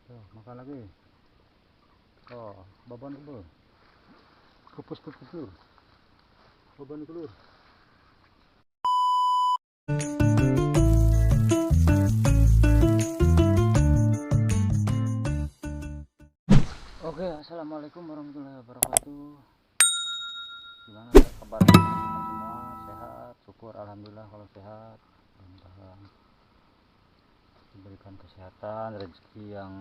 Tuh, makan lagi. Oh, baban kubur. Kupus lur. Baban lur. Oke, assalamualaikum warahmatullahi wabarakatuh. Gimana kabar teman-teman semua? Sehat? Syukur, alhamdulillah kalau sehat. Mudah-mudahan diberikan kesehatan, rezeki yang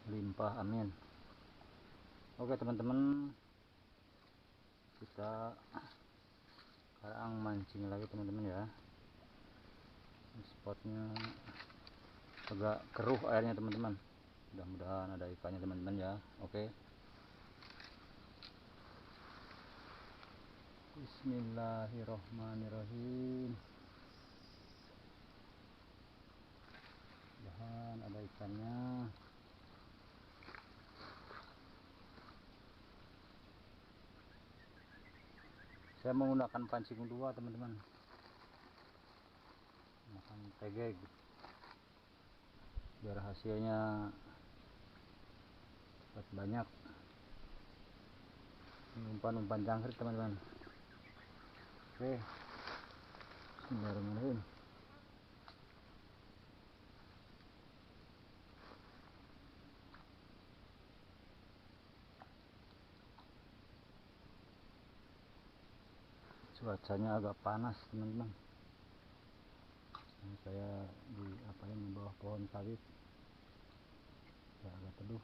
limpah, amin. Oke teman-teman, kita sekarang mancing lagi teman-teman ya. Spotnya agak keruh airnya teman-teman, mudah-mudahan ada ikannya teman-teman ya. Oke, bismillahirrohmanirrohim. Mudah-mudahan ada ikannya. Saya menggunakan pancing dua teman-teman, makan tegek biar hasilnya dapat banyak. Umpan-umpan jangkrik teman-teman. Oke, bismillahirrahmanirrahim. Cuacanya agak panas teman-teman. Saya di bawah pohon sawit ya, agak teduh.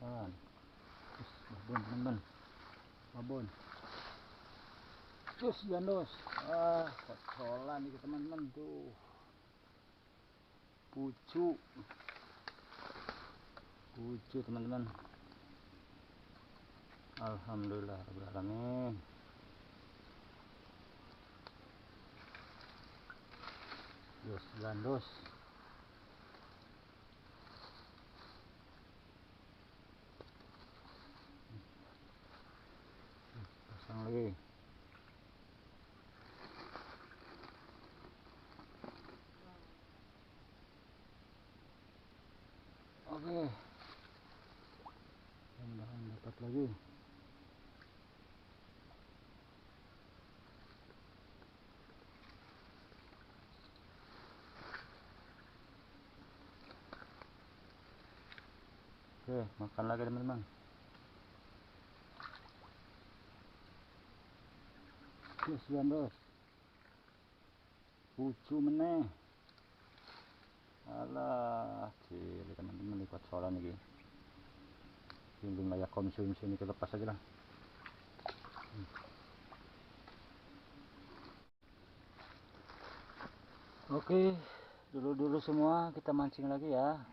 Kan babon teman-teman, babon terus gandos. Kocolan nih teman-teman, tuh pucu teman-teman. Alhamdulillah rabbil alamin. Yes, gandos. Pasang lagi. Oke, mudah-mudahan dapat lagi. Oke, makan lagi teman-teman. Yes, gandos. Pucu meneh. Alah, cili teman-teman, ikut solan lagi. Ini layak konsumsi, ini kita lepas aja lah. Oke, dulu semua kita mancing lagi ya.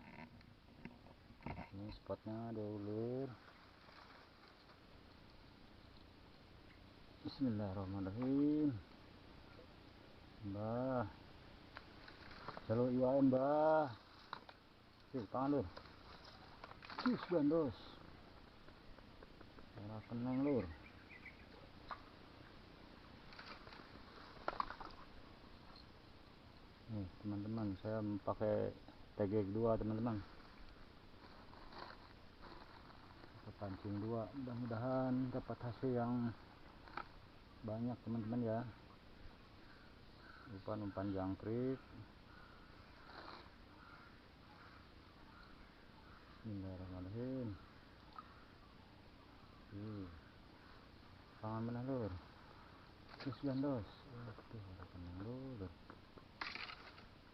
Ini spotnya ada ular. Bismillahirrahmanirrahim. Mbah, jalur IWM mbah. Tangan lur. Cus gandos. Ora keneng lur. Nih teman-teman, saya pakai tegek 2 teman-teman. Pancing 2, mudah-mudahan dapat hasil yang banyak teman-teman ya. Umpan jangkrik. Bismillahirrahmanirrahim. Tangan mana lur? Terus gandos. Tuh ada kenang lur.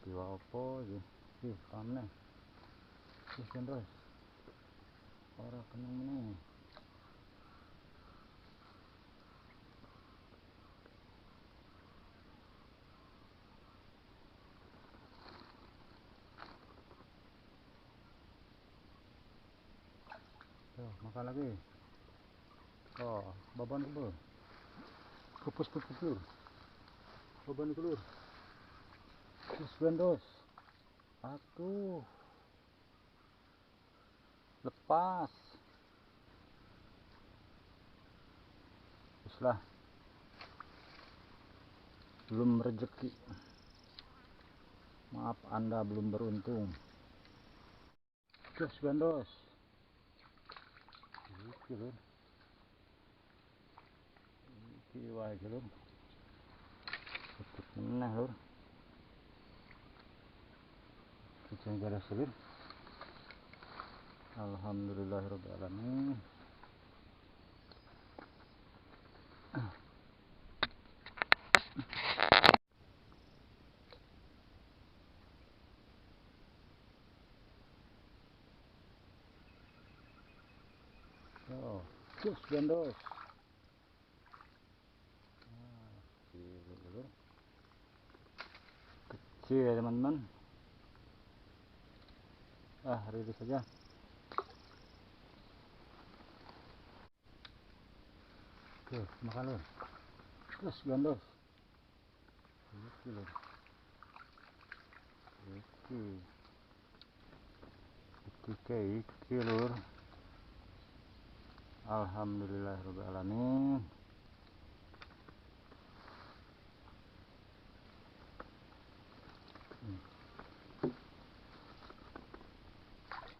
Tiwa opo iki? Tangan mana? Terus gandos. Ora kenang meneh. Tuh, makan lagi. Oh, baban kubur. Kupus lur. Baban lur. Terus gandos. Atuh. lepas. Teruslah, belum rezeki, maaf Anda belum beruntung. Jos gandos iki lur, iki wae lur, tutup meneh lur, hujan garas lur. Alhamdulillahirabbil alamin. Oh, jos gandos. Kecil ya teman-teman. Rilis saja. Oke, makan lur. Terus gandos. Iki lur. Iki lur. Alhamdulillahirabbil alamin.